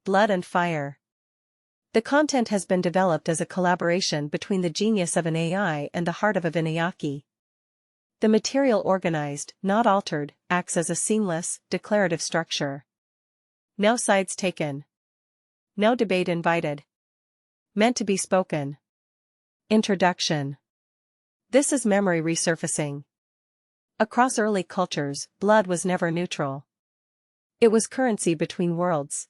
blood and fire. The content has been developed as a collaboration between the genius of an AI and the heart of a Vinayaki. The material organized, not altered, acts as a seamless, declarative structure. No sides taken. No debate invited. Meant to be spoken. Introduction. This is memory resurfacing. Across early cultures, blood was never neutral. It was currency between worlds.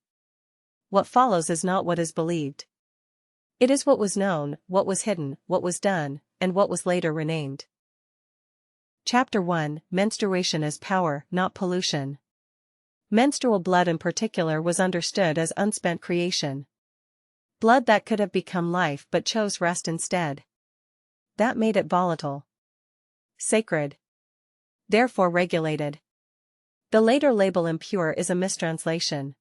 What follows is not what is believed. It is what was known, what was hidden, what was done, and what was later renamed. Chapter 1: Menstruation as Power, Not Pollution. Menstrual blood in particular was understood as unspent creation. Blood that could have become life but chose rest instead. That made it volatile. Sacred. Therefore regulated. The later label impure is a mistranslation.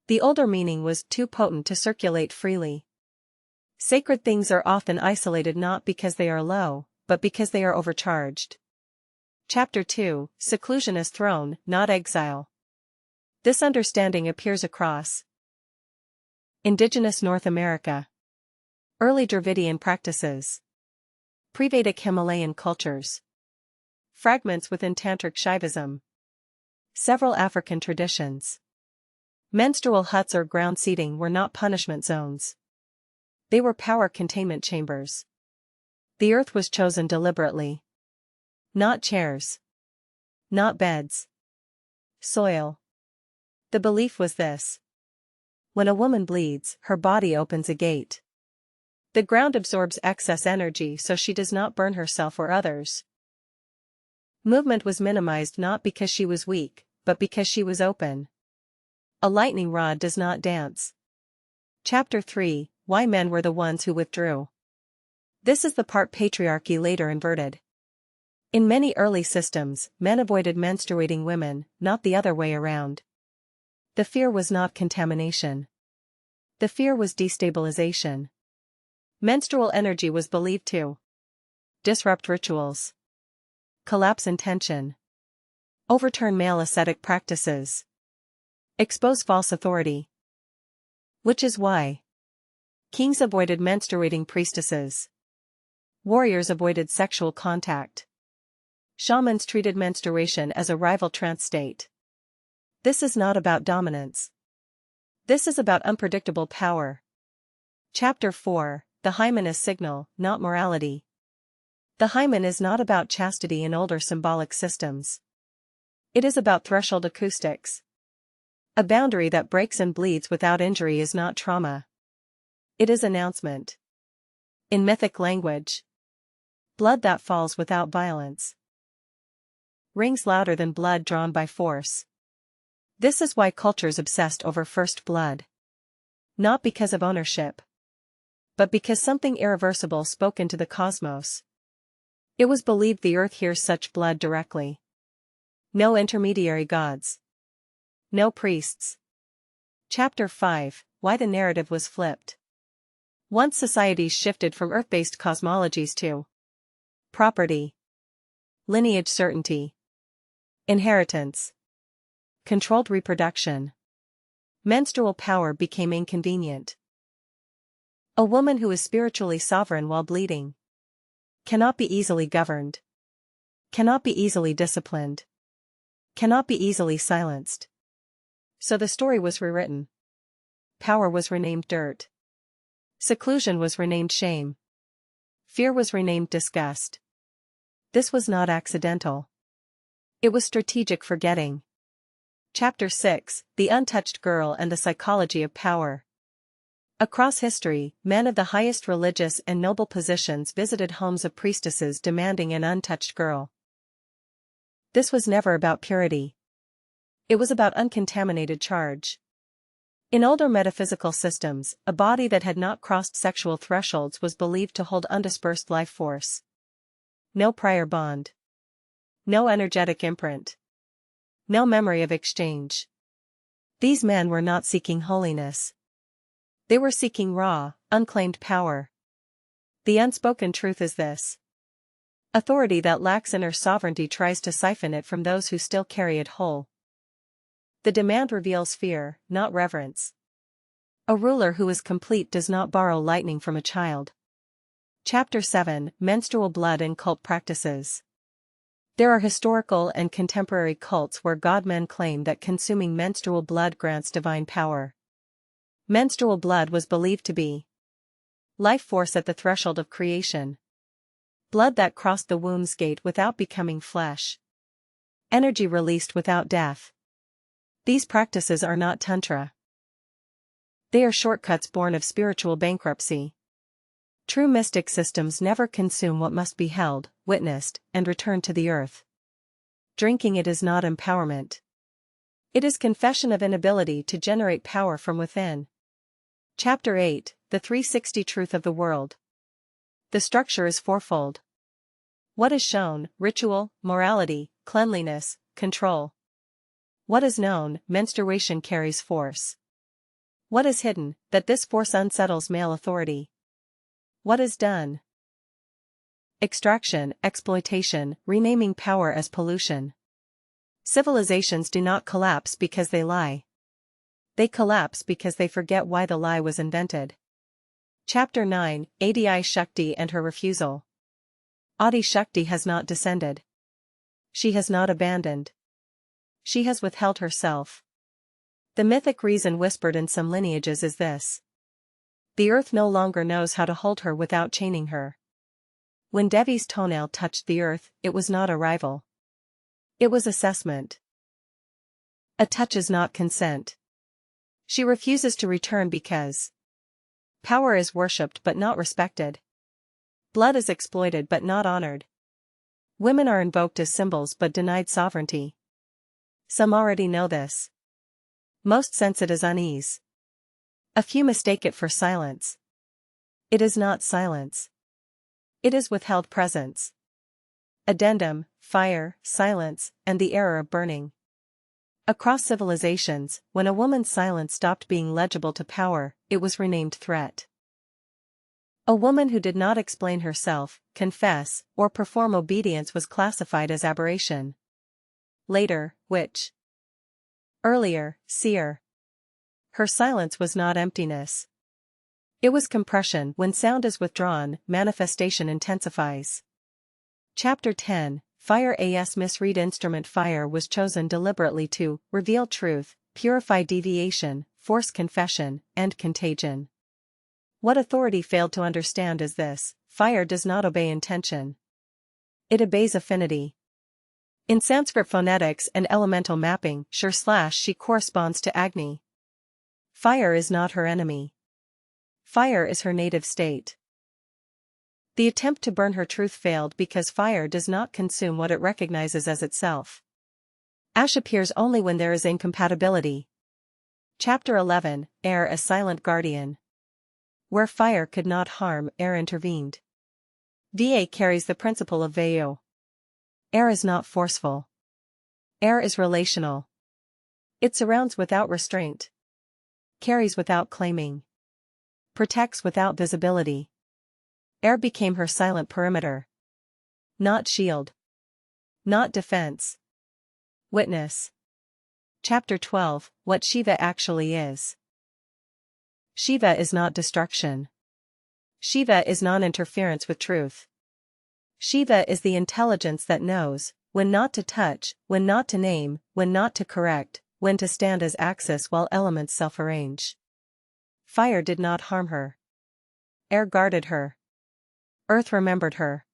The older meaning was too potent to circulate freely. Sacred things are often isolated not because they are low, but because they are overcharged. Chapter 2: Seclusion as Throne, Not Exile. This understanding appears across Indigenous North America, early Dravidian practices, pre-Vedic Himalayan cultures, fragments within Tantric Shaivism, several African traditions. Menstrual huts or ground seating were not punishment zones. They were power containment chambers. The earth was chosen deliberately. Not chairs. Not beds. Soil. The belief was this. When a woman bleeds, her body opens a gate. The ground absorbs excess energy so she does not burn herself or others. Movement was minimized not because she was weak, but because she was open. A lightning rod does not dance. Chapter 3: Why Men Were the Ones Who Withdrew. This is the part patriarchy later inverted. In many early systems, men avoided menstruating women, not the other way around. The fear was not contamination. The fear was destabilization. Menstrual energy was believed to disrupt rituals, collapse intention, overturn male ascetic practices, expose false authority. Which is why kings avoided menstruating priestesses. Warriors avoided sexual contact. Shamans treated menstruation as a rival trance state. This is not about dominance. This is about unpredictable power. Chapter 4: The hymen as Signal, Not Morality. The hymen is not about chastity in older symbolic systems. It is about threshold acoustics. A boundary that breaks and bleeds without injury is not trauma. It is announcement. In mythic language, blood that falls without violence rings louder than blood drawn by force. This is why cultures obsessed over first blood. Not because of ownership, but because something irreversible spoke into the cosmos. It was believed the earth hears such blood directly. No intermediary gods. No priests. Chapter 5: Why the narrative was flipped. Once societies shifted from earth-based cosmologies to property, lineage certainty, inheritance, controlled reproduction. Menstrual power became inconvenient. A woman who is spiritually sovereign while bleeding cannot be easily governed, cannot be easily disciplined, cannot be easily silenced. So the story was rewritten. Power was renamed dirt. Seclusion was renamed shame. Fear was renamed disgust. This was not accidental. It was strategic forgetting. Chapter 6: The Untouched Girl and the Psychology of Power. Across history, men of the highest religious and noble positions visited homes of priestesses demanding an untouched girl. This was never about purity. It was about uncontaminated charge. In older metaphysical systems, a body that had not crossed sexual thresholds was believed to hold undispersed life force. No prior bond. No energetic imprint. No memory of exchange. These men were not seeking holiness. They were seeking raw, unclaimed power. The unspoken truth is this. Authority that lacks inner sovereignty tries to siphon it from those who still carry it whole. The demand reveals fear, not reverence. A ruler who is complete does not borrow lightning from a child. Chapter 7, Menstrual Blood and Cult Practices. There are historical and contemporary cults where godmen claim that consuming menstrual blood grants divine power. Menstrual blood was believed to be life force at the threshold of creation. Blood that crossed the womb's gate without becoming flesh. Energy released without death. These practices are not tantra. They are shortcuts born of spiritual bankruptcy. True mystic systems never consume what must be held, witnessed, and returned to the earth. Drinking it is not empowerment. It is confession of inability to generate power from within. Chapter 8, The 360 Truth of the World. The structure is fourfold. What is shown: ritual, morality, cleanliness, control. What is known: menstruation carries force. What is hidden: that this force unsettles male authority. What is done? Extraction, exploitation, renaming power as pollution. Civilizations do not collapse because they lie. They collapse because they forget why the lie was invented. Chapter 9, Adi Shakti and her refusal. Adi Shakti has not descended. She has not abandoned. She has withheld herself. The mythic reason whispered in some lineages is this: the earth no longer knows how to hold her without chaining her. When Devi's toenail touched the earth, it was not arrival. It was assessment. A touch is not consent. She refuses to return because power is worshipped but not respected. Blood is exploited but not honored. Women are invoked as symbols but denied sovereignty. Some already know this. Most sense it as unease. A few mistake it for silence. It is not silence. It is withheld presence. Addendum: fire, silence, and the error of burning. Across civilizations, when a woman's silence stopped being legible to power, it was renamed threat. A woman who did not explain herself, confess, or perform obedience was classified as aberration. Later, witch. Earlier, seer. Her silence was not emptiness. It was compression. When sound is withdrawn, manifestation intensifies. Chapter 10, Fire as misread instrument. Fire was chosen deliberately to reveal truth, purify deviation, force confession, and contagion. What authority failed to understand is this: fire does not obey intention. It obeys affinity. In Sanskrit phonetics and elemental mapping, she corresponds to Agni. Fire is not her enemy. Fire is her native state. The attempt to burn her truth failed because fire does not consume what it recognizes as itself. Ash appears only when there is incompatibility. Chapter 11, Air as silent guardian. Where fire could not harm, air intervened. Va carries the principle of Vayu. Air is not forceful. Air is relational. It surrounds without restraint. Carries without claiming. Protects without visibility. Air became her silent perimeter. Not shield. Not defense. Witness. Chapter 12, What Shiva actually is. Shiva is not destruction. Shiva is non-interference with truth. Shiva is the intelligence that knows when not to touch, when not to name, when not to correct, when to stand as axis while elements self-arrange. Fire did not harm her. Air guarded her. Earth remembered her.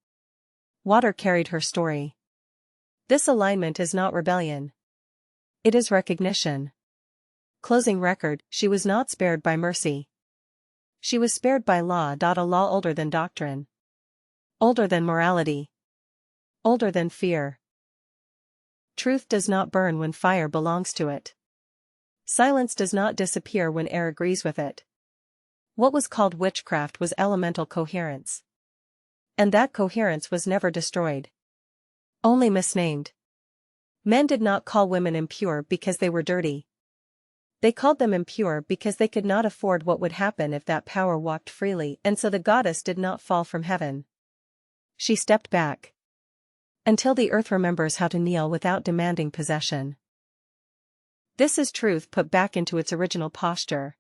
Water carried her story. This alignment is not rebellion. It is recognition. Closing record: she was not spared by mercy. She was spared by law. A law older than doctrine. Older than morality. Older than fear. Truth does not burn when fire belongs to it. Silence does not disappear when air agrees with it. What was called witchcraft was elemental coherence. And that coherence was never destroyed. Only misnamed. Men did not call women impure because they were dirty. They called them impure because they could not afford what would happen if that power walked freely, and so the goddess did not fall from heaven. She stepped back. Until the earth remembers how to kneel without demanding possession. This is truth put back into its original posture.